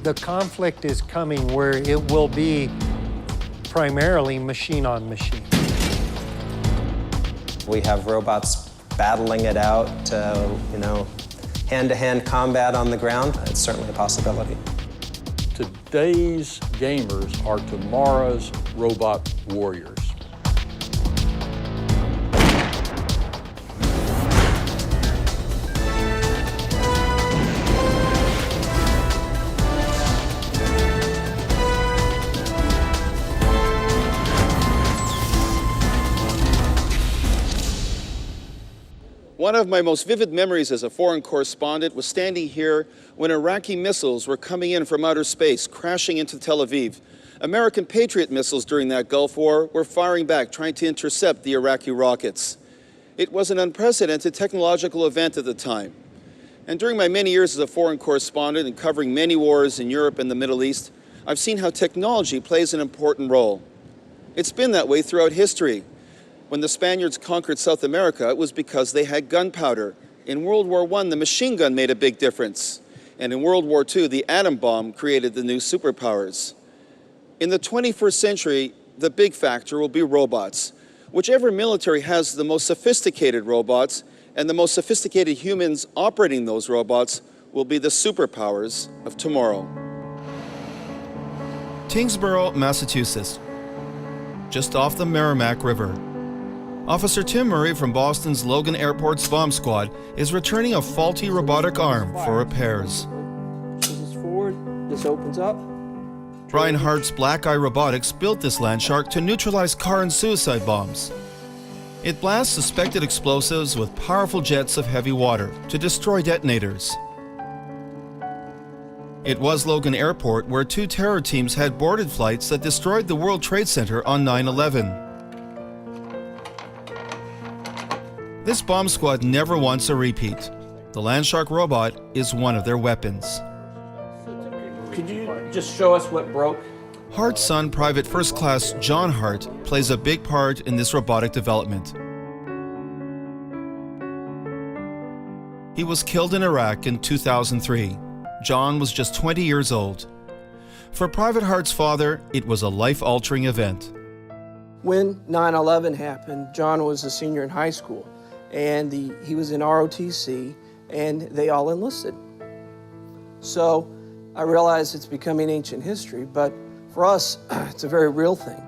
The conflict is coming where it will be primarily machine on machine. We have robots battling it out, hand-to-hand combat on the ground. It's certainly a possibility. Today's gamers are tomorrow's robot warriors. One of my most vivid memories as a foreign correspondent was standing here when Iraqi missiles were coming in from outer space, crashing into Tel Aviv. American Patriot missiles during that Gulf War were firing back, trying to intercept the Iraqi rockets. It was an unprecedented technological event at the time. And during my many years as a foreign correspondent and covering many wars in Europe and the Middle East, I've seen how technology plays an important role. It's been that way throughout history. When the Spaniards conquered South America, it was because they had gunpowder. In World War I, the machine gun made a big difference. And in World War II, the atom bomb created the new superpowers. In the 21st century, the big factor will be robots. Whichever military has the most sophisticated robots and the most sophisticated humans operating those robots will be the superpowers of tomorrow. Tyngsboro, Massachusetts, just off the Merrimack River. Officer Tim Murray from Boston's Logan Airport's bomb squad is returning a faulty robotic arm for repairs. This is forward, this opens up. Brian Hart's Black Eye Robotics built this Landshark to neutralize car and suicide bombs. It blasts suspected explosives with powerful jets of heavy water to destroy detonators. It was Logan Airport where two terror teams had boarded flights that destroyed the World Trade Center on 9/11. This bomb squad never wants a repeat. The Landshark robot is one of their weapons. Could you just show us what broke? Hart's son, Private First Class John Hart, plays a big part in this robotic development. He was killed in Iraq in 2003. John was just 20 years old. For Private Hart's father, it was a life-altering event. When 9/11 happened, John was a senior in high school, and he was in ROTC, and they all enlisted. So I realize it's becoming ancient history, but for us, it's a very real thing.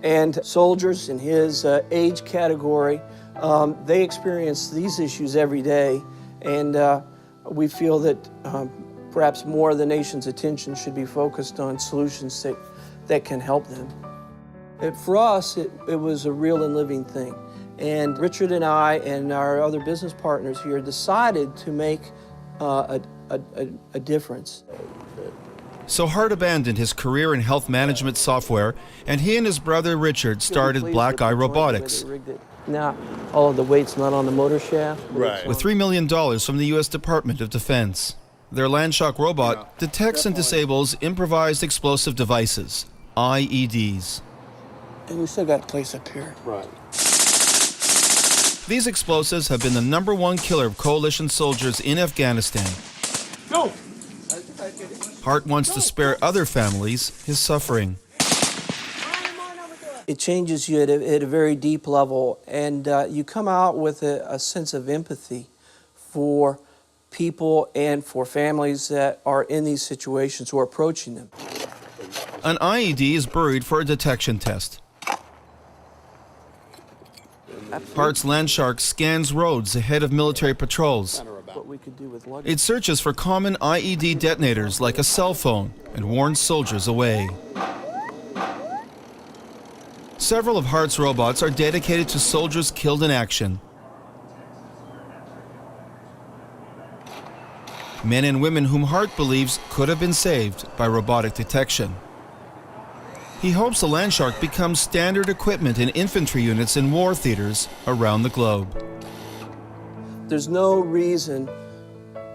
And soldiers in his age category, they experience these issues every day, and we feel that perhaps more of the nation's attention should be focused on solutions that can help them. For us, it was a real and living thing. And Richard and I and our other business partners here decided to make a difference. So Hart abandoned his career in health management software, and he and his brother Richard started Black Eye Robotics. Now, all of the weight's not on the motor shaft. Right. With $3 million from the U.S. Department of Defense. Their Landshark robot detects and disables improvised explosive devices, IEDs. And we still got a place up here. Right. These explosives have been the #1 killer of coalition soldiers in Afghanistan. Go! Hart wants to spare other families his suffering. It changes you at a very deep level, and you come out with a sense of empathy for people and for families that are in these situations who are approaching them. An IED is buried for a detection test. Hart's Landshark scans roads ahead of military patrols. It searches for common IED detonators like a cell phone and warns soldiers away. Several of Hart's robots are dedicated to soldiers killed in action. Men and women whom Hart believes could have been saved by robotic detection. He hopes the Landshark becomes standard equipment in infantry units in war theaters around the globe. There's no reason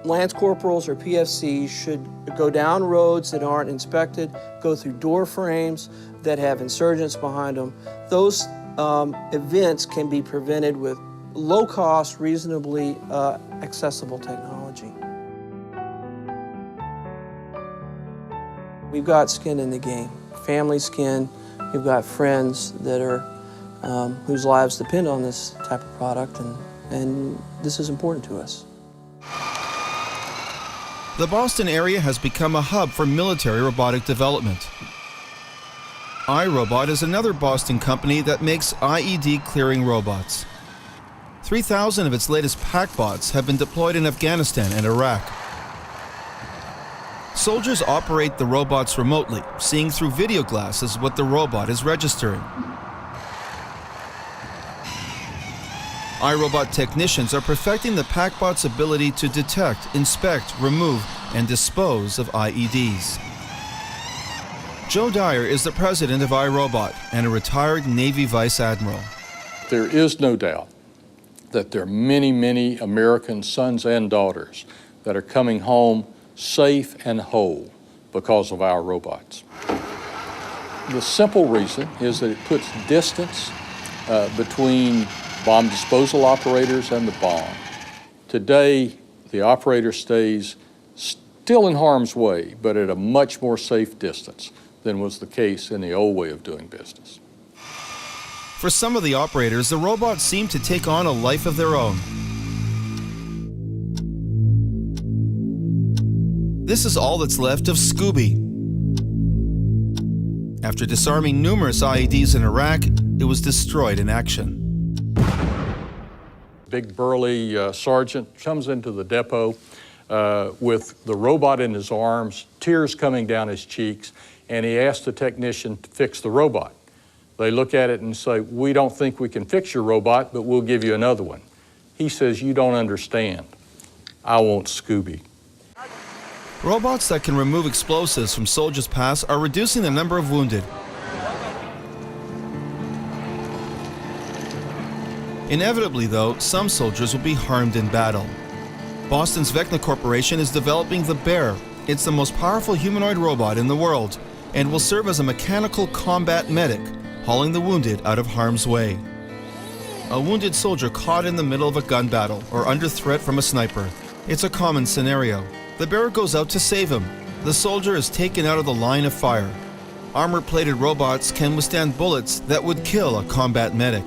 Lance Corporals or PFCs should go down roads that aren't inspected, go through door frames that have insurgents behind them. Those events can be prevented with low-cost, reasonably accessible technology. We've got skin in the game, family skin. We've got friends that are whose lives depend on this type of product, and this is important to us. The Boston area has become a hub for military robotic development. iRobot is another Boston company that makes IED clearing robots. 3,000 of its latest PackBots have been deployed in Afghanistan and Iraq. Soldiers operate the robots remotely, seeing through video glasses what the robot is registering. iRobot technicians are perfecting the PackBot's ability to detect, inspect, remove, and dispose of IEDs. Joe Dyer is the president of iRobot and a retired Navy Vice Admiral. There is no doubt that there are many, many American sons and daughters that are coming home safe and whole because of our robots. The simple reason is that it puts distance between bomb disposal operators and the bomb. Today, the operator stays still in harm's way, but at a much more safe distance than was the case in the old way of doing business. For some of the operators, the robots seem to take on a life of their own. This is all that's left of Scooby. After disarming numerous IEDs in Iraq, it was destroyed in action. Big burly sergeant comes into the depot with the robot in his arms, tears coming down his cheeks, and he asks the technician to fix the robot. They look at it and say, "We don't think we can fix your robot, but we'll give you another one." He says, "You don't understand. I want Scooby." Robots that can remove explosives from soldiers' pass are reducing the number of wounded. Inevitably, though, some soldiers will be harmed in battle. Boston's Vecna Corporation is developing the Bear. It's the most powerful humanoid robot in the world and will serve as a mechanical combat medic, hauling the wounded out of harm's way. A wounded soldier caught in the middle of a gun battle or under threat from a sniper. It's a common scenario. The Bear goes out to save him. The soldier is taken out of the line of fire. Armor-plated robots can withstand bullets that would kill a combat medic.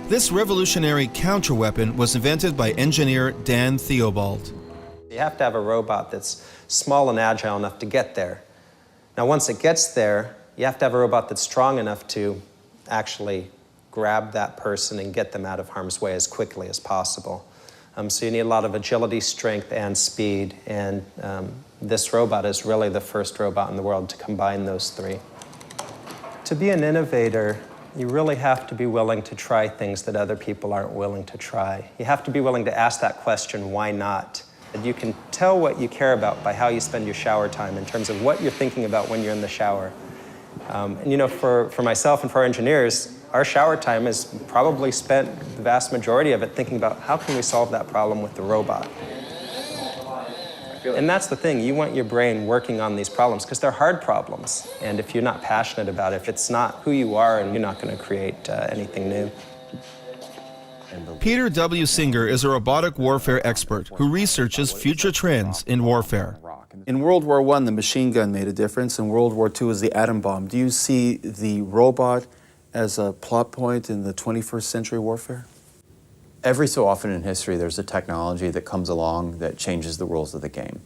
This revolutionary counterweapon was invented by engineer Dan Theobald. You have to have a robot that's small and agile enough to get there. Now, once it gets there, you have to have a robot that's strong enough to actually grab that person and get them out of harm's way as quickly as possible. So you need a lot of agility, strength, and speed, and this robot is really the first robot in the world to combine those three. To be an innovator, you really have to be willing to try things that other people aren't willing to try. You have to be willing to ask that question, why not? And you can tell what you care about by how you spend your shower time in terms of what you're thinking about when you're in the shower. And you know, for myself and for our engineers, our shower time is probably spent the vast majority of it thinking about how can we solve that problem with the robot. And that's the thing, you want your brain working on these problems because they're hard problems. And if you're not passionate about it, if it's not who you are, and you're not going to create anything new. Peter W. Singer is a robotic warfare expert who researches future trends in warfare. In World War I, the machine gun made a difference. In World War II, was the atom bomb. Do you see the robot as a plot point in the 21st century warfare? Every so often in history, there's a technology that comes along that changes the rules of the game.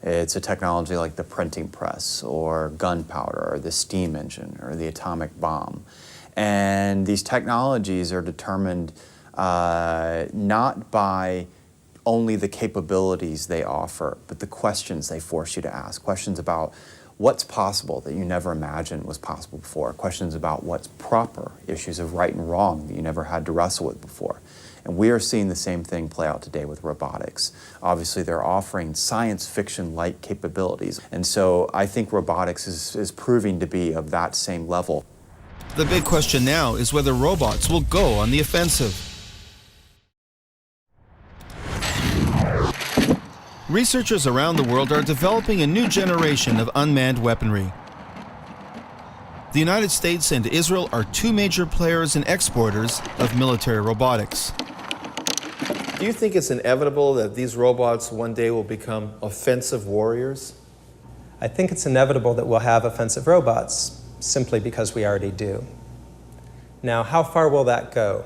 It's a technology like the printing press, or gunpowder, or the steam engine, or the atomic bomb. And these technologies are determined not by only the capabilities they offer, but the questions they force you to ask. Questions about what's possible that you never imagined was possible before. Questions about what's proper, issues of right and wrong that you never had to wrestle with before. And we are seeing the same thing play out today with robotics. Obviously, they're offering science fiction-like capabilities. And so I think robotics is proving to be of that same level. The big question now is whether robots will go on the offensive. Researchers around the world are developing a new generation of unmanned weaponry. The United States and Israel are two major players and exporters of military robotics. Do you think it's inevitable that these robots one day will become offensive warriors? I think it's inevitable that we'll have offensive robots, simply because we already do. Now, how far will that go?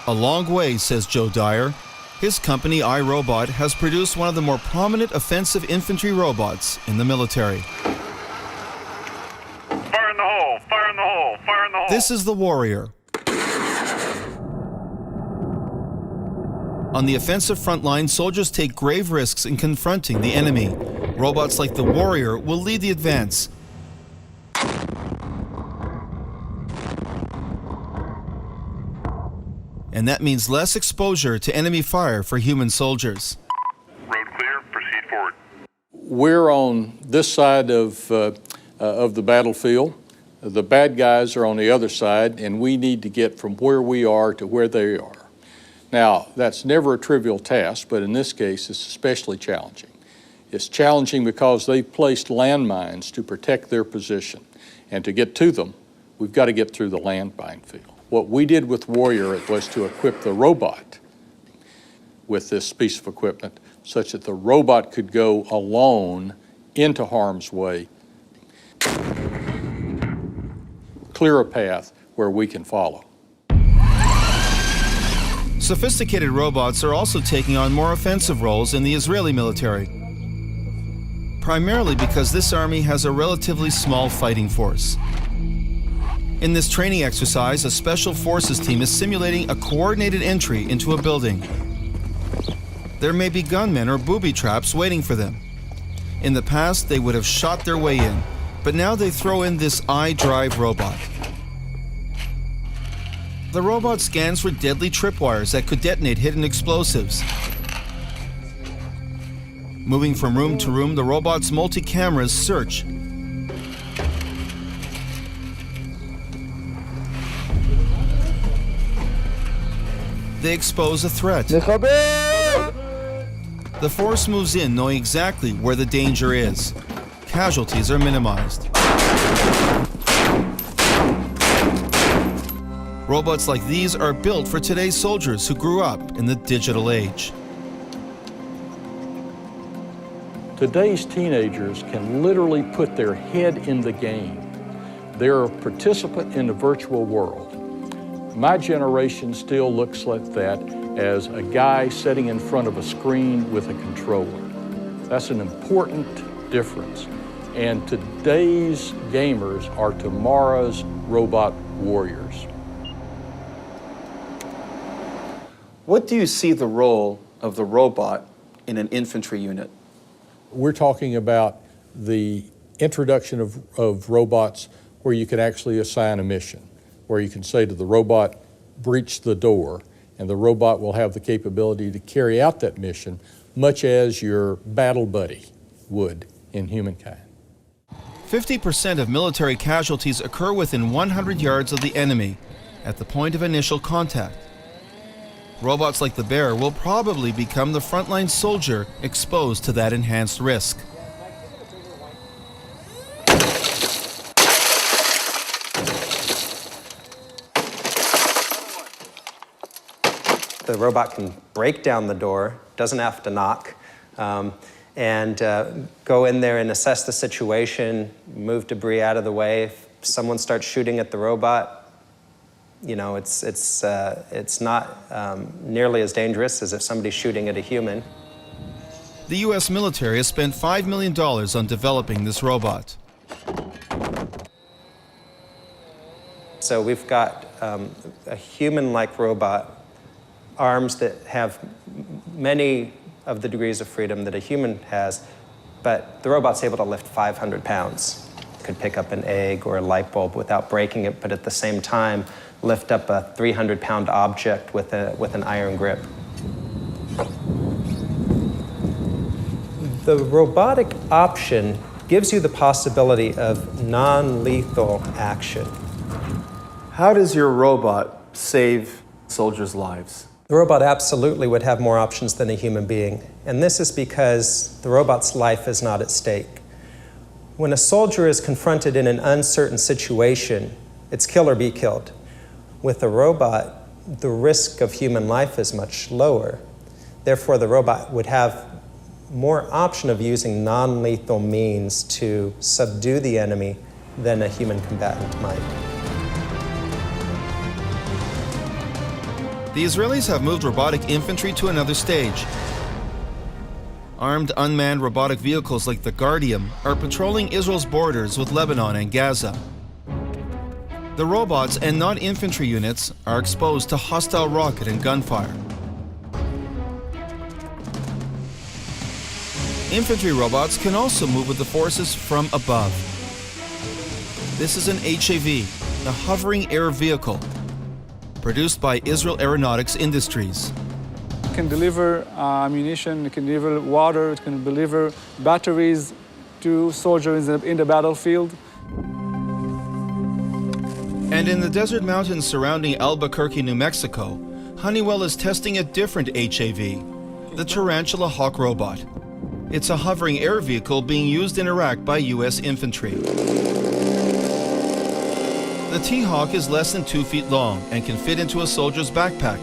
A long way, says Joe Dyer. His company, iRobot, has produced one of the more prominent offensive infantry robots in the military. Fire in the hole! Fire in the hole! Fire in the hole! This is the Warrior. On the offensive front line, soldiers take grave risks in confronting the enemy. Robots like the Warrior will lead the advance. And that means less exposure to enemy fire for human soldiers. Road clear. Proceed forward. We're on this side of the battlefield. The bad guys are on the other side, and we need to get from where we are to where they are. Now, that's never a trivial task, but in this case, it's especially challenging. It's challenging because they've placed landmines to protect their position. And to get to them, we've got to get through the landmine field. What we did with Warrior was to equip the robot with this piece of equipment such that the robot could go alone into harm's way, clear a path where we can follow. Sophisticated robots are also taking on more offensive roles in the Israeli military, primarily because this army has a relatively small fighting force. In this training exercise, a special forces team is simulating a coordinated entry into a building. There may be gunmen or booby traps waiting for them. In the past, they would have shot their way in, but now they throw in this iDrive robot. The robot scans for deadly tripwires that could detonate hidden explosives. Moving from room to room, the robot's multi-cameras search. They expose a threat. The force moves in knowing exactly where the danger is. Casualties are minimized. Robots like these are built for today's soldiers who grew up in the digital age. Today's teenagers can literally put their head in the game. They're a participant in the virtual world. My generation still looks like that as a guy sitting in front of a screen with a controller. That's an important difference. And today's gamers are tomorrow's robot warriors. What do you see the role of the robot in an infantry unit? We're talking about the introduction of robots where you can actually assign a mission, where you can say to the robot, breach the door, and the robot will have the capability to carry out that mission, much as your battle buddy would in humankind. 50% of military casualties occur within 100 yards of the enemy, at the point of initial contact. Robots like the Bear will probably become the frontline soldier exposed to that enhanced risk. The robot can break down the door, doesn't have to knock, and go in there and assess the situation, move debris out of the way. If someone starts shooting at the robot, you know, it's not nearly as dangerous as if somebody's shooting at a human. The U.S. military has spent $5 million on developing this robot. So we've got a human-like robot, arms that have many of the degrees of freedom that a human has, but the robot's able to lift 500 pounds. Could pick up an egg or a light bulb without breaking it, but at the same time, lift up a 300-pound object with an iron grip. The robotic option gives you the possibility of non-lethal action. How does your robot save soldiers' lives? The robot absolutely would have more options than a human being, and this is because the robot's life is not at stake. When a soldier is confronted in an uncertain situation, it's kill or be killed. With a robot, the risk of human life is much lower. Therefore, the robot would have more option of using non-lethal means to subdue the enemy than a human combatant might. The Israelis have moved robotic infantry to another stage. Armed unmanned robotic vehicles like the Guardium are patrolling Israel's borders with Lebanon and Gaza. The robots and non-infantry units are exposed to hostile rocket and gunfire. Infantry robots can also move with the forces from above. This is an HAV, a hovering air vehicle, produced by Israel Aeronautics Industries. It can deliver ammunition, it can deliver water, it can deliver batteries to soldiers in the battlefield. And in the desert mountains surrounding Albuquerque, New Mexico, Honeywell is testing a different HAV, the Tarantula Hawk robot. It's a hovering air vehicle being used in Iraq by U.S. infantry. The T-Hawk is less than 2 feet long and can fit into a soldier's backpack.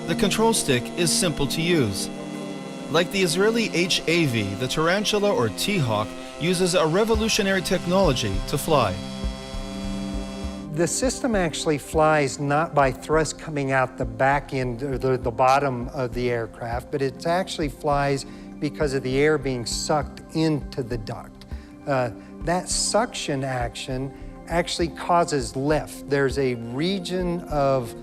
The control stick is simple to use. Like the Israeli HAV, the Tarantula or T-Hawk uses a revolutionary technology to fly. The system actually flies not by thrust coming out the back end or the bottom of the aircraft, but it actually flies because of the air being sucked into the duct. That suction action actually causes lift. There's a region of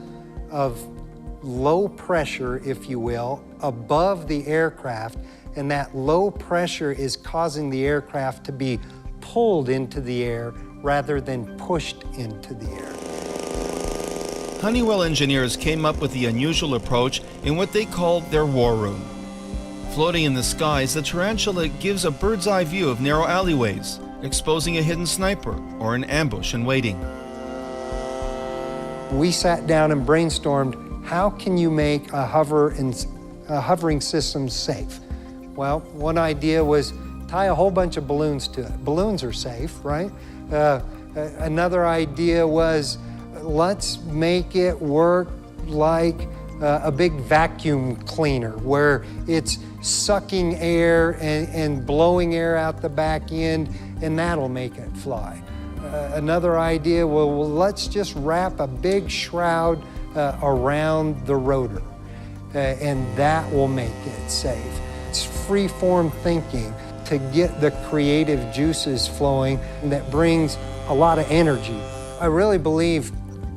low pressure, if you will, above the aircraft, and that low pressure is causing the aircraft to be pulled into the air rather than pushed into the air. Honeywell engineers came up with the unusual approach in what they called their war room. Floating in the skies, the Tarantula gives a bird's eye view of narrow alleyways, exposing a hidden sniper or an ambush in waiting. We sat down and brainstormed, how can you make a hovering system safe? Well, one idea was tie a whole bunch of balloons to it. Balloons are safe, right? Another idea was, let's make it work like a big vacuum cleaner where it's sucking air and blowing air out the back end, and that'll make it fly. Another idea, well, let's just wrap a big shroud around the rotor, and that will make it safe. It's free-form thinking to get the creative juices flowing, and that brings a lot of energy. I really believe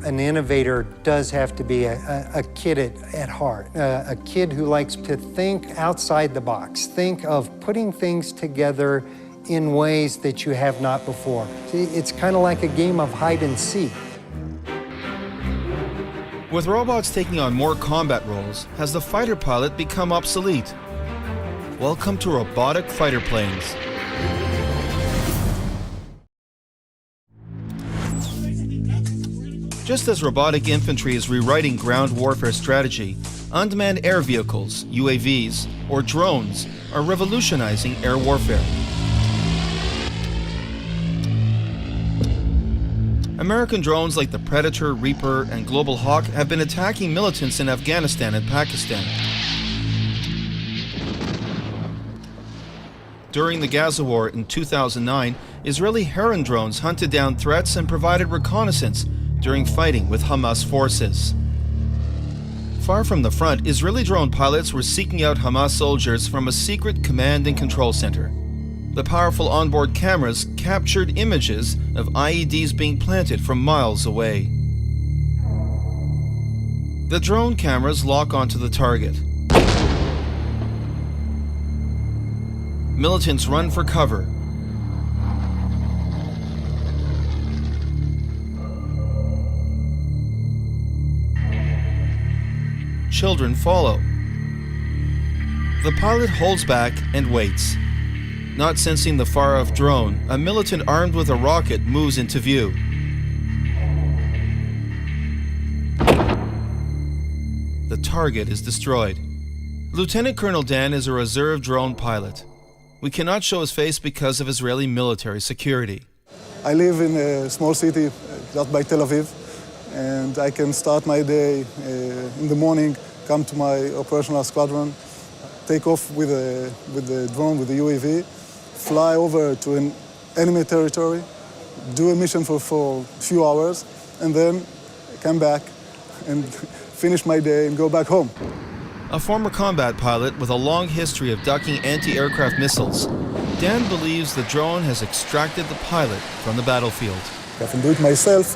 an innovator does have to be a kid at heart, a kid who likes to think outside the box, think of putting things together in ways that you have not before. It's kind of like a game of hide and seek. With robots taking on more combat roles, has the fighter pilot become obsolete? Welcome to robotic fighter planes. Just as robotic infantry is rewriting ground warfare strategy, unmanned air vehicles, UAVs, or drones are revolutionizing air warfare. American drones like the Predator, Reaper, and Global Hawk have been attacking militants in Afghanistan and Pakistan. During the Gaza war in 2009, Israeli Heron drones hunted down threats and provided reconnaissance during fighting with Hamas forces. Far from the front, Israeli drone pilots were seeking out Hamas soldiers from a secret command and control center. The powerful onboard cameras captured images of IEDs being planted from miles away. The drone cameras lock onto the target. Militants run for cover. Children follow. The pilot holds back and waits. Not sensing the far-off drone, a militant armed with a rocket moves into view. The target is destroyed. Lieutenant Colonel Dan is a reserve drone pilot. We cannot show his face because of Israeli military security. I live in a small city just by Tel Aviv, and I can start my day in the morning, come to my operational squadron, take off with the drone, with the UAV, fly over to an enemy territory, do a mission for a few hours, and then come back and finish my day and go back home. A former combat pilot with a long history of ducking anti-aircraft missiles, Dan believes the drone has extracted the pilot from the battlefield. If I can do it myself,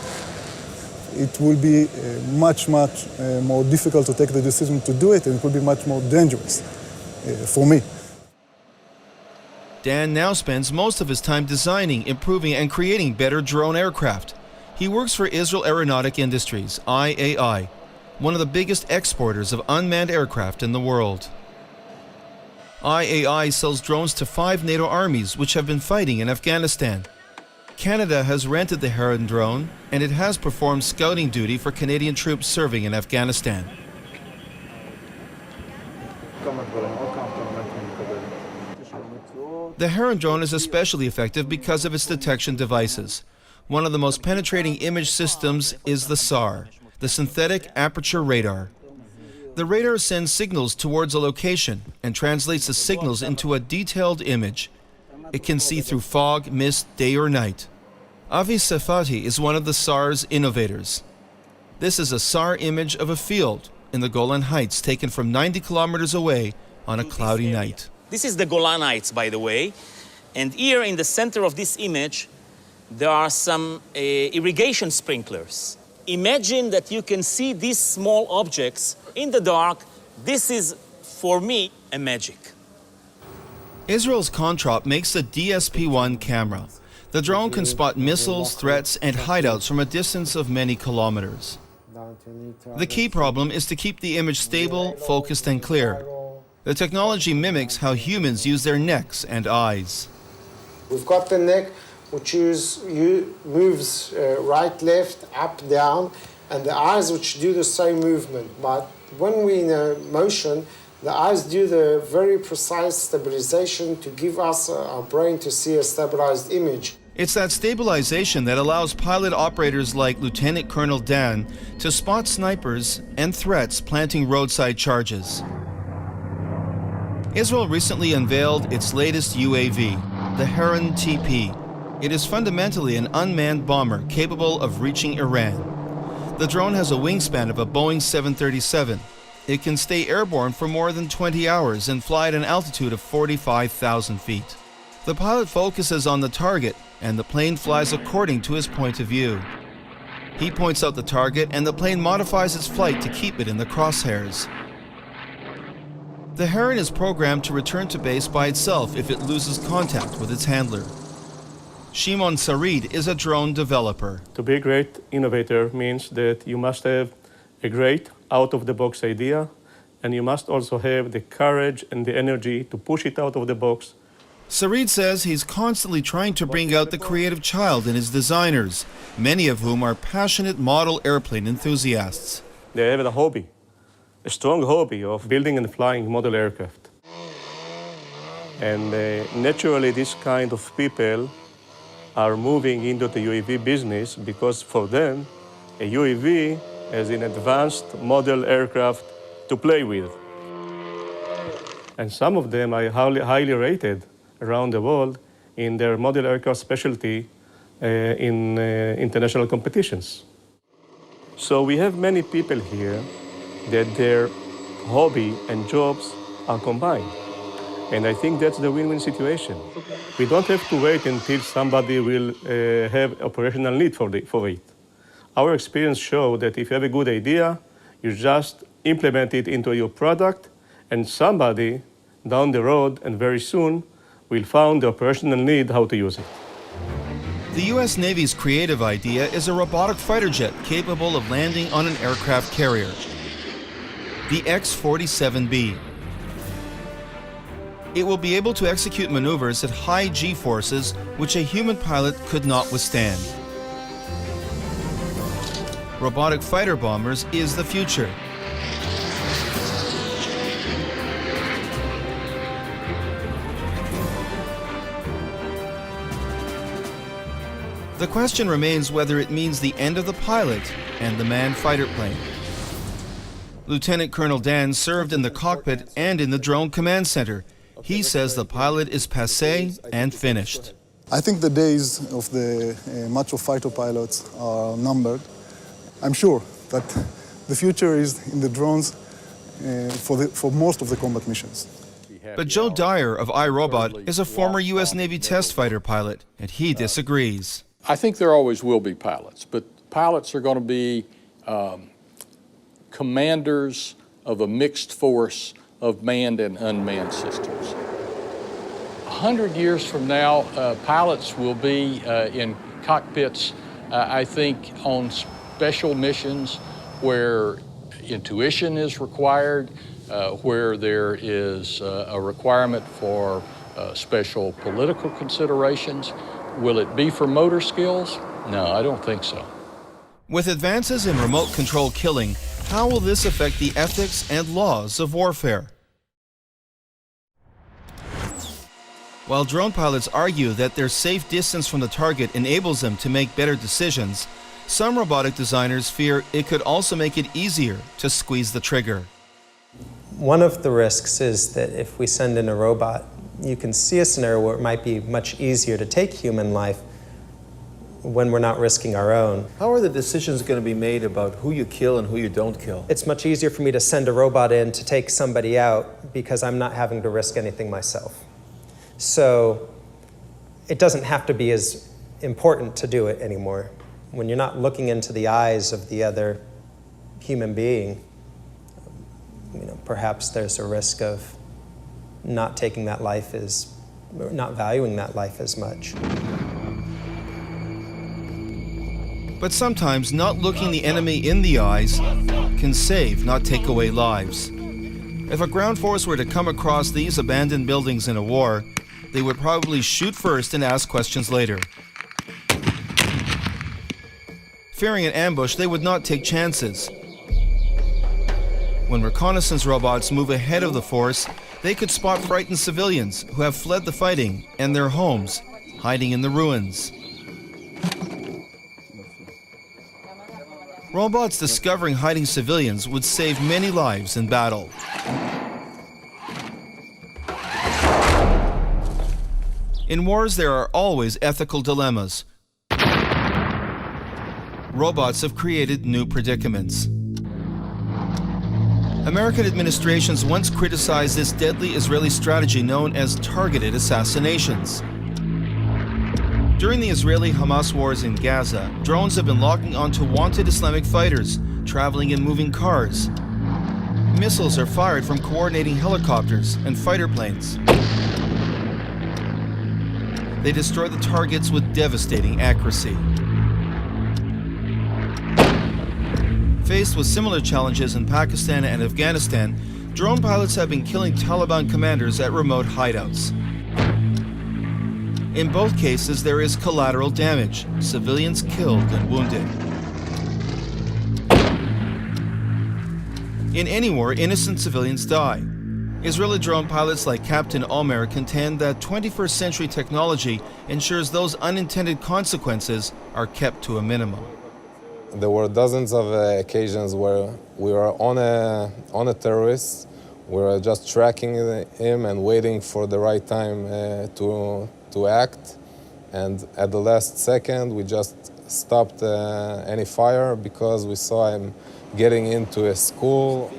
it will be much more difficult to take the decision to do it, and it will be much more dangerous for me. Dan now spends most of his time designing, improving, and creating better drone aircraft. He works for Israel Aeronautic Industries, IAI, one of the biggest exporters of unmanned aircraft in the world. IAI sells drones to 5 NATO armies which have been fighting in Afghanistan. Canada has rented the Heron drone, and it has performed scouting duty for Canadian troops serving in Afghanistan. The Heron drone is especially effective because of its detection devices. One of the most penetrating image systems is the SAR, the synthetic aperture radar. The radar sends signals towards a location and translates the signals into a detailed image. It can see through fog, mist, day or night. Avi Sefati is one of the SAR's innovators. This is a SAR image of a field in the Golan Heights taken from 90 kilometers away on a cloudy night. This is the Golan Heights, by the way. And here in the center of this image, there are some irrigation sprinklers. Imagine that you can see these small objects in the dark. This is, for me, a magic. Israel's Contrap makes the DSP-1 camera. The drone can spot missiles, threats, and hideouts from a distance of many kilometers. The key problem is to keep the image stable, focused, and clear. The technology mimics how humans use their necks and eyes. We've got the neck, which moves right, left, up, down, and the eyes, which do the same movement. But when we're in a motion, the eyes do the very precise stabilization to give us our brain to see a stabilized image. It's that stabilization that allows pilot operators like Lieutenant Colonel Dan to spot snipers and threats planting roadside charges. Israel recently unveiled its latest UAV, the Heron TP. It is fundamentally an unmanned bomber capable of reaching Iran. The drone has a wingspan of a Boeing 737. It can stay airborne for more than 20 hours and fly at an altitude of 45,000 feet. The pilot focuses on the target, and the plane flies according to his point of view. He points out the target, and the plane modifies its flight to keep it in the crosshairs. The Heron is programmed to return to base by itself if it loses contact with its handler. Shimon Sarid is a drone developer. To be a great innovator means that you must have a great out-of-the-box idea, and you must also have the courage and the energy to push it out of the box. Sarid says he's constantly trying to bring out the creative child in his designers, many of whom are passionate model airplane enthusiasts. They have a hobby, a strong hobby of building and flying model aircraft. And naturally, this kind of people are moving into the UAV business because for them, a UAV is an advanced model aircraft to play with. And some of them are highly rated around the world in their model aircraft specialty in international competitions. So we have many people here that their hobby and jobs are combined. And I think that's the win-win situation. We don't have to wait until somebody will have operational need for it. Our experience shows that if you have a good idea, you just implement it into your product, and somebody down the road and very soon will find the operational need how to use it. The U.S. Navy's creative idea is a robotic fighter jet capable of landing on an aircraft carrier, the X-47B. It will be able to execute maneuvers at high G-forces which a human pilot could not withstand. Robotic fighter bombers is the future. The question remains whether it means the end of the pilot and the manned fighter plane. Lieutenant Colonel Dan served in the cockpit and in the drone command center. He says the pilot is passé and finished. I think the days of the macho fighter pilots are numbered. I'm sure that the future is in the drones for most of the combat missions. But Joe Dyer of iRobot is a former U.S. Navy test fighter pilot, and he disagrees. I think there always will be pilots, but pilots are going to be commanders of a mixed force of manned and unmanned systems. 100 years from now, pilots will be in cockpits, I think, on special missions where intuition is required, where there is a requirement for special political considerations. Will it be for motor skills? No, I don't think so. With advances in remote control killing, how will this affect the ethics and laws of warfare? While drone pilots argue that their safe distance from the target enables them to make better decisions, some robotic designers fear it could also make it easier to squeeze the trigger. One of the risks is that if we send in a robot, you can see a scenario where it might be much easier to take human life when we're not risking our own. How are the decisions going to be made about who you kill and who you don't kill? It's much easier for me to send a robot in to take somebody out because I'm not having to risk anything myself. So it doesn't have to be as important to do it anymore. When you're not looking into the eyes of the other human being, perhaps there's a risk of not taking that life not valuing that life as much. But sometimes not looking the enemy in the eyes can save, not take away lives. If a ground force were to come across these abandoned buildings in a war, they would probably shoot first and ask questions later. Fearing an ambush, they would not take chances. When reconnaissance robots move ahead of the force, they could spot frightened civilians who have fled the fighting and their homes, hiding in the ruins. Robots discovering hiding civilians would save many lives in battle. In wars, there are always ethical dilemmas. Robots have created new predicaments. American administrations once criticized this deadly Israeli strategy known as targeted assassinations. During the Israeli-Hamas wars in Gaza, drones have been locking onto wanted Islamic fighters, traveling in moving cars. Missiles are fired from coordinating helicopters and fighter planes. They destroy the targets with devastating accuracy. Faced with similar challenges in Pakistan and Afghanistan, drone pilots have been killing Taliban commanders at remote hideouts. In both cases, there is collateral damage, civilians killed and wounded. In any war, innocent civilians die. Israeli drone pilots like Captain Omer contend that 21st century technology ensures those unintended consequences are kept to a minimum. There were dozens of occasions where we were on a terrorist. We were just tracking him and waiting for the right time to act. And at the last second, we just stopped any fire because we saw him getting into a school.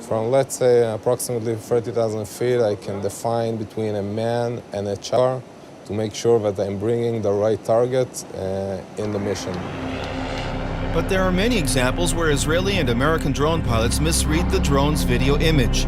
From, let's say, approximately 30,000 feet, I can define between a man and a child to make sure that I'm bringing the right target in the mission. But there are many examples where Israeli and American drone pilots misread the drone's video image.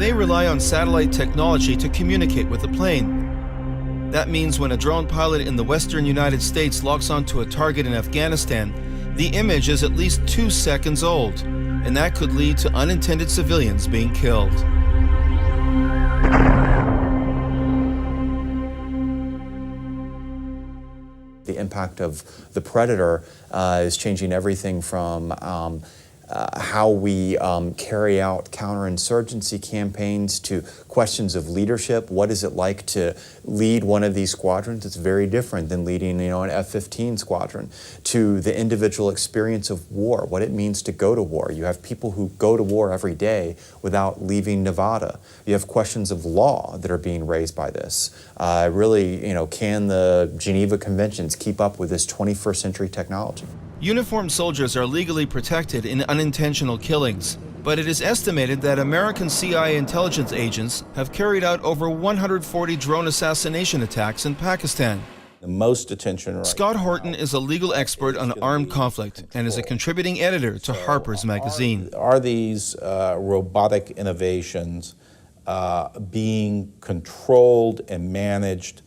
They rely on satellite technology to communicate with the plane. That means when a drone pilot in the western United States locks onto a target in Afghanistan, the image is at least 2 seconds old, and that could lead to unintended civilians being killed. The impact of the predator is changing everything from how we carry out counterinsurgency campaigns, to questions of leadership. What is it like to lead one of these squadrons? It's very different than leading, an F-15 squadron. To the individual experience of war, what it means to go to war. You have people who go to war every day without leaving Nevada. You have questions of law that are being raised by this. Really, can the Geneva Conventions keep up with this 21st century technology? Uniformed soldiers are legally protected in unintentional killings, but it is estimated that American CIA intelligence agents have carried out over 140 drone assassination attacks in Pakistan. The most attention Scott Horton is a legal expert on armed conflict and is a contributing editor to Harper's Magazine. Are these robotic innovations being controlled and managed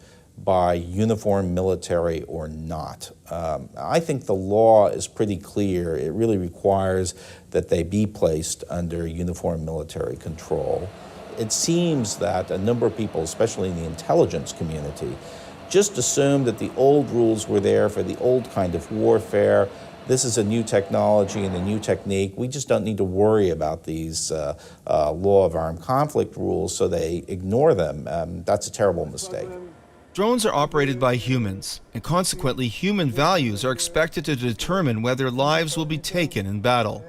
by uniformed military or not? I think the law is pretty clear. It really requires that they be placed under uniformed military control. It seems that a number of people, especially in the intelligence community, just assume that the old rules were there for the old kind of warfare. This is a new technology and a new technique. We just don't need to worry about these law of armed conflict rules, so they ignore them. That's a terrible mistake. Drones are operated by humans, and consequently human values are expected to determine whether lives will be taken in battle.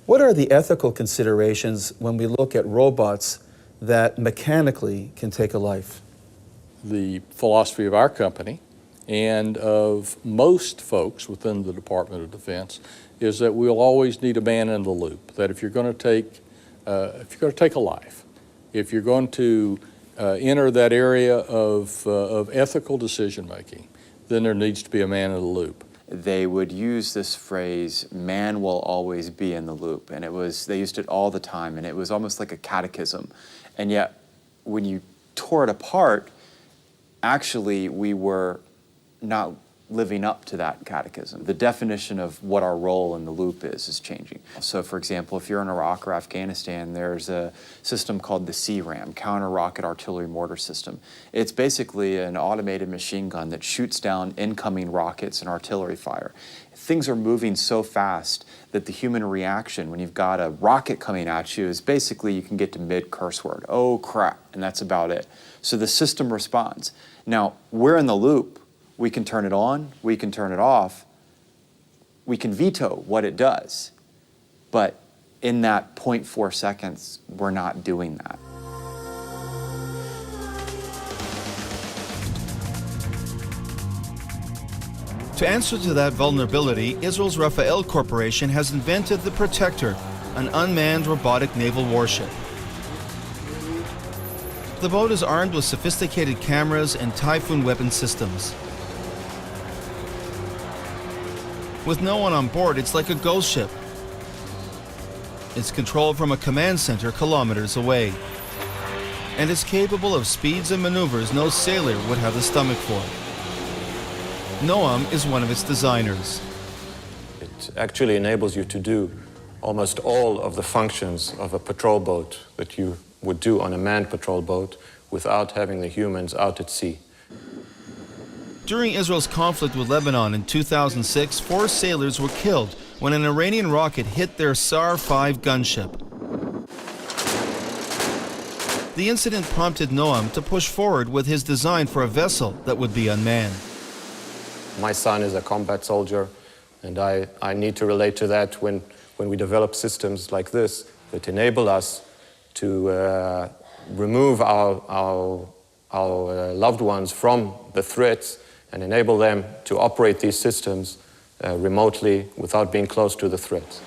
What are the ethical considerations when we look at robots that mechanically can take a life? The philosophy of our company and of most folks within the Department of Defense is that we'll always need a man in the loop. That if you're going to take a life, if you're going to enter that area of ethical decision making, then there needs to be a man in the loop. They would use this phrase, "man will always be in the loop," and they used it all the time, and it was almost like a catechism. And yet, when you tore it apart, actually we were not living up to that catechism. The definition of what our role in the loop is changing. So for example, if you're in Iraq or Afghanistan, there's a system called the CRAM, Counter Rocket Artillery Mortar System. It's basically an automated machine gun that shoots down incoming rockets and artillery fire. Things are moving so fast that the human reaction when you've got a rocket coming at you is basically you can get to mid-curse word, "oh crap," and that's about it. So the system responds. Now, we're in the loop. We can turn it on, we can turn it off, we can veto what it does. But in that 0.4 seconds, we're not doing that. To answer to that vulnerability, Israel's Rafael Corporation has invented the Protector, an unmanned robotic naval warship. The boat is armed with sophisticated cameras and Typhoon weapon systems. With no one on board, it's like a ghost ship. It's controlled from a command center kilometers away, and is capable of speeds and maneuvers no sailor would have the stomach for. Noam is one of its designers. It actually enables you to do almost all of the functions of a patrol boat that you would do on a manned patrol boat without having the humans out at sea. During Israel's conflict with Lebanon in 2006, 4 sailors were killed when an Iranian rocket hit their SAR-5 gunship. The incident prompted Noam to push forward with his design for a vessel that would be unmanned. My son is a combat soldier, and I need to relate to that when we develop systems like this that enable us to remove our loved ones from the threats and enable them to operate these systems remotely without being close to the threats.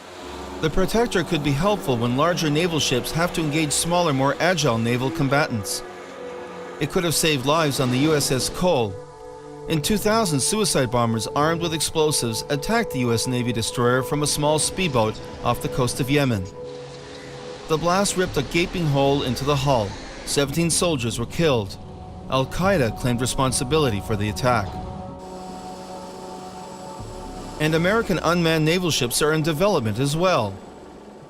The Protector could be helpful when larger naval ships have to engage smaller, more agile naval combatants. It could have saved lives on the USS Cole. In 2000, suicide bombers armed with explosives attacked the U.S. Navy destroyer from a small speedboat off the coast of Yemen. The blast ripped a gaping hole into the hull. 17 soldiers were killed. Al-Qaeda claimed responsibility for the attack. And American unmanned naval ships are in development as well.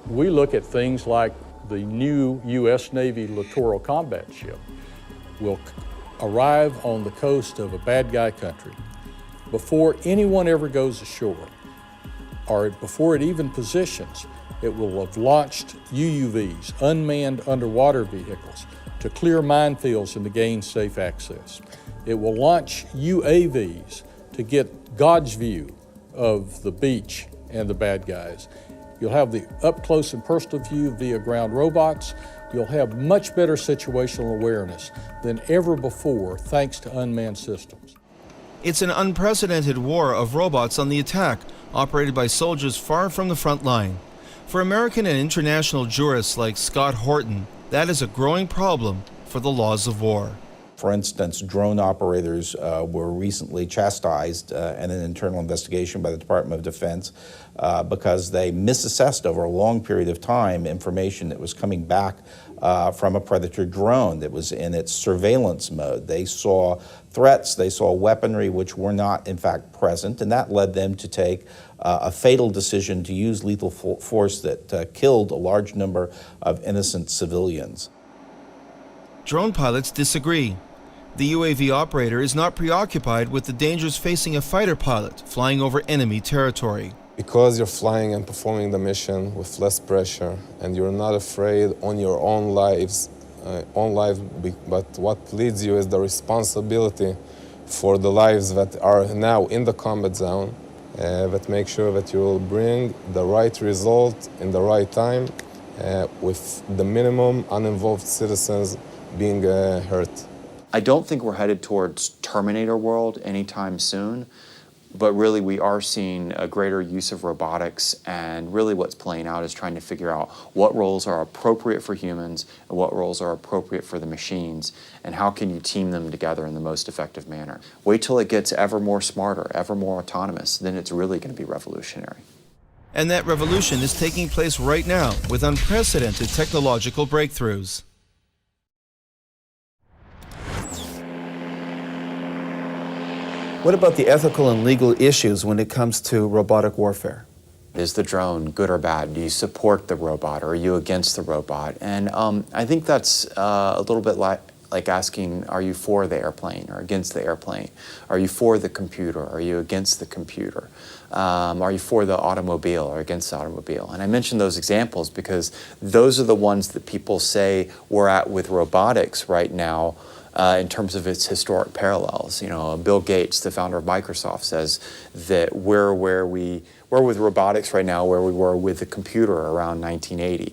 We look at things like the new U.S. Navy littoral combat ship will arrive on the coast of a bad guy country. Before anyone ever goes ashore, or before it even positions, it will have launched UUVs, unmanned underwater vehicles, to clear minefields and to gain safe access. It will launch UAVs to get God's view of the beach and the bad guys. You'll have the up-close and personal view via ground robots. You'll have much better situational awareness than ever before thanks to unmanned systems. It's an unprecedented war of robots on the attack, operated by soldiers far from the front line. For American and international jurists like Scott Horton, that is a growing problem for the laws of war. For instance, drone operators were recently chastised in an internal investigation by the Department of Defense because they misassessed over a long period of time information that was coming back from a Predator drone that was in its surveillance mode. They saw threats, they saw weaponry which were not in fact present, and that led them to take a fatal decision to use lethal force that killed a large number of innocent civilians. Drone pilots disagree. The UAV operator is not preoccupied with the dangers facing a fighter pilot flying over enemy territory. Because you're flying and performing the mission with less pressure and you're not afraid on your own life, but what leads you is the responsibility for the lives that are now in the combat zone, that make sure that you will bring the right result in the right time with the minimum uninvolved citizens being hurt. I don't think we're headed towards Terminator world anytime soon, but really we are seeing a greater use of robotics, and really what's playing out is trying to figure out what roles are appropriate for humans and what roles are appropriate for the machines, and how can you team them together in the most effective manner. Wait till it gets ever more smarter, ever more autonomous, then it's really going to be revolutionary. And that revolution is taking place right now with unprecedented technological breakthroughs. What about the ethical and legal issues when it comes to robotic warfare? Is the drone good or bad? Do you support the robot, or are you against the robot? And I think that's a little bit like asking, are you for the airplane or against the airplane? Are you for the computer? Or are you against the computer? Are you for the automobile or against the automobile? And I mention those examples because those are the ones that people say we're at with robotics right now. In terms of its historic parallels. You know, Bill Gates, the founder of Microsoft, says that we're with robotics right now where we were with the computer around 1980.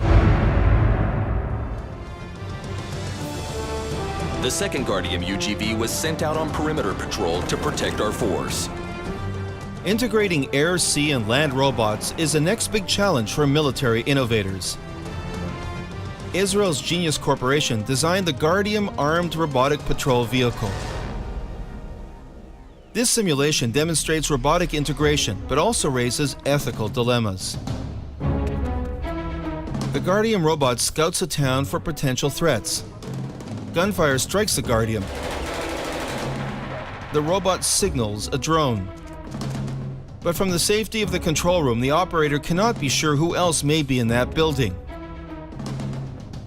The second Guardian UGV was sent out on perimeter patrol to protect our force. Integrating air, sea, and land robots is the next big challenge for military innovators. Israel's Genius Corporation designed the Guardian Armed Robotic Patrol Vehicle. This simulation demonstrates robotic integration, but also raises ethical dilemmas. The Guardian robot scouts a town for potential threats. Gunfire strikes the Guardian. The robot signals a drone. But from the safety of the control room, the operator cannot be sure who else may be in that building.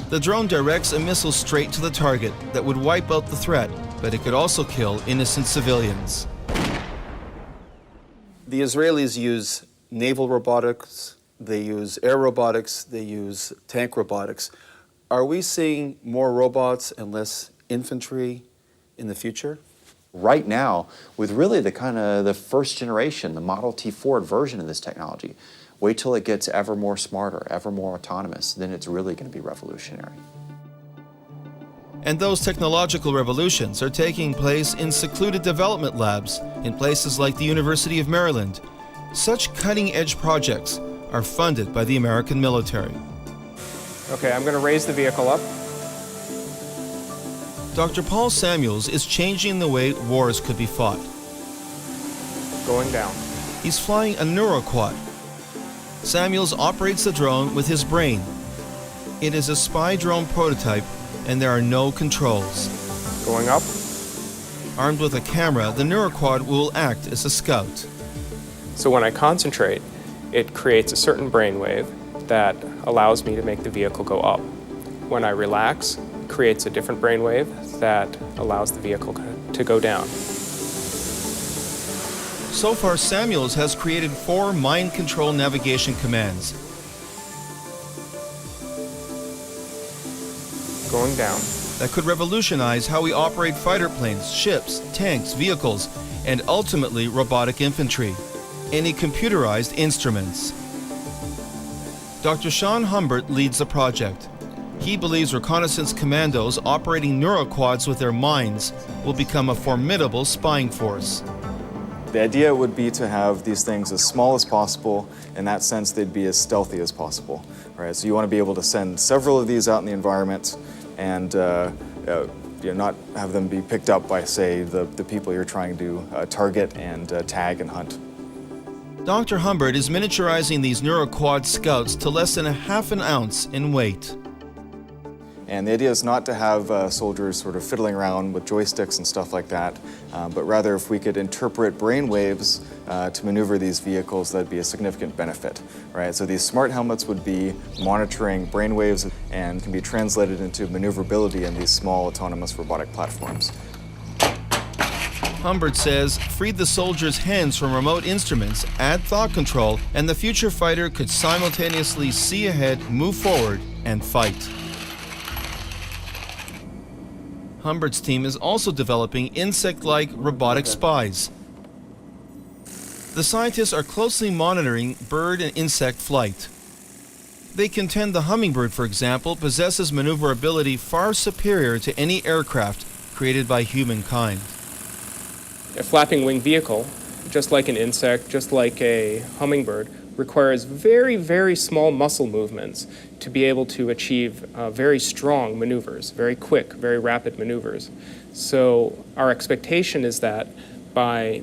The drone directs a missile straight to the target that would wipe out the threat, but it could also kill innocent civilians. The Israelis use naval robotics, they use air robotics, they use tank robotics. Are we seeing more robots and less infantry in the future? Right now, with really the first generation, the Model T Ford version of this technology, wait till it gets ever more smarter, ever more autonomous, then it's really going to be revolutionary. And those technological revolutions are taking place in secluded development labs in places like the University of Maryland. Such cutting-edge projects are funded by the American military. Okay, I'm going to raise the vehicle up. Dr. Paul Samuels is changing the way wars could be fought. Going down. He's flying a neuroquad. Samuels operates the drone with his brain. It is a spy drone prototype, and there are no controls. Going up. Armed with a camera, the neuroquad will act as a scout. So when I concentrate, it creates a certain brainwave that allows me to make the vehicle go up. When I relax, it creates a different brainwave that allows the vehicle to go down. So far, Samuels has created 4 mind control navigation commands. Going down. That could revolutionize how we operate fighter planes, ships, tanks, vehicles, and ultimately robotic infantry. Any computerized instruments. Dr. Sean Humbert leads the project. He believes reconnaissance commandos operating neuroquads with their minds will become a formidable spying force. The idea would be to have these things as small as possible. In that sense, they'd be as stealthy as possible. Right? So you want to be able to send several of these out in the environment and not have them be picked up by, say, the people you're trying to target and tag and hunt. Dr. Humbert is miniaturizing these neuroquad scouts to less than 1/2 ounce in weight. And the idea is not to have soldiers sort of fiddling around with joysticks and stuff like that, but rather if we could interpret brain waves to maneuver these vehicles, that'd be a significant benefit, right? So these smart helmets would be monitoring brain waves and can be translated into maneuverability in these small autonomous robotic platforms. Humbert says, freed the soldiers' hands from remote instruments, add thought control, and the future fighter could simultaneously see ahead, move forward, and fight. Humbert's team is also developing insect-like robotic spies. The scientists are closely monitoring bird and insect flight. They contend the hummingbird, for example, possesses maneuverability far superior to any aircraft created by humankind. A flapping wing vehicle, just like an insect, just like a hummingbird, requires very, very small muscle movements to be able to achieve very strong maneuvers, very quick, very rapid maneuvers. So our expectation is that by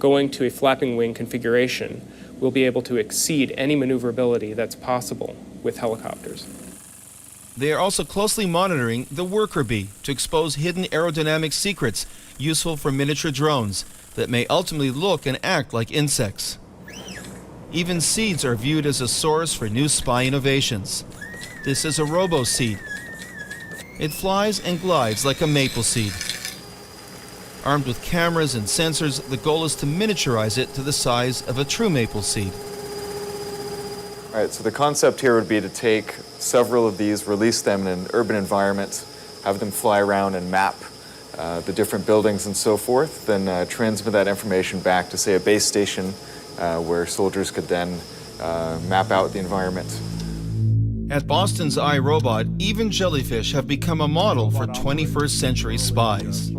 going to a flapping wing configuration, we'll be able to exceed any maneuverability that's possible with helicopters. They are also closely monitoring the worker bee to expose hidden aerodynamic secrets useful for miniature drones that may ultimately look and act like insects. Even seeds are viewed as a source for new spy innovations. This is a robo-seed. It flies and glides like a maple seed. Armed with cameras and sensors, the goal is to miniaturize it to the size of a true maple seed. All right, so the concept here would be to take several of these, release them in an urban environment, have them fly around and map the different buildings and so forth, then transmit that information back to, say, a base station where soldiers could then map out the environment. At Boston's iRobot, even jellyfish have become a model for 21st century spies.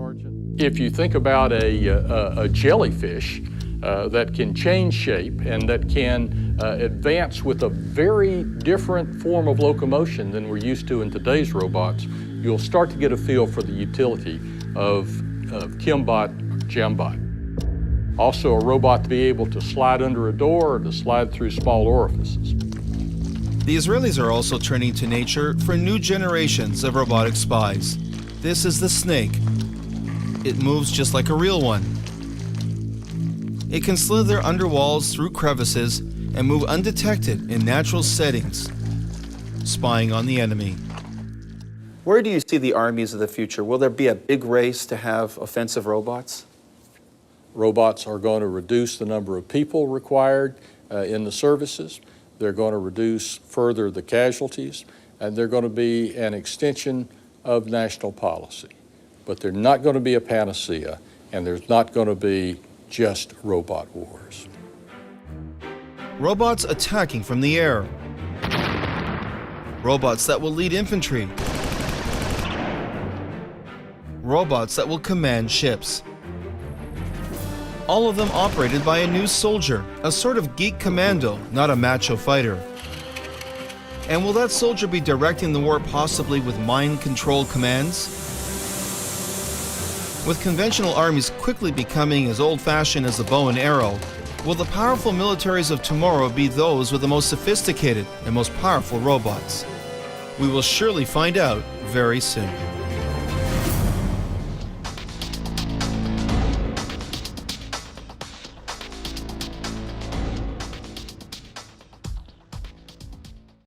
If you think about a jellyfish that can change shape and that can advance with a very different form of locomotion than we're used to in today's robots, you'll start to get a feel for the utility of Kimbot, Gembot. Also a robot to be able to slide under a door or to slide through small orifices. The Israelis are also turning to nature for new generations of robotic spies. This is the snake. It moves just like a real one. It can slither under walls through crevices and move undetected in natural settings, spying on the enemy. Where do you see the armies of the future? Will there be a big race to have offensive robots? Robots are going to reduce the number of people required in the services. They're going to reduce further the casualties, and they're going to be an extension of national policy. But they're not going to be a panacea, and there's not going to be just robot wars. Robots attacking from the air. Robots that will lead infantry. Robots that will command ships. All of them operated by a new soldier, a sort of geek commando, not a macho fighter. And will that soldier be directing the war possibly with mind-controlled commands? With conventional armies quickly becoming as old-fashioned as the bow and arrow, will the powerful militaries of tomorrow be those with the most sophisticated and most powerful robots? We will surely find out very soon.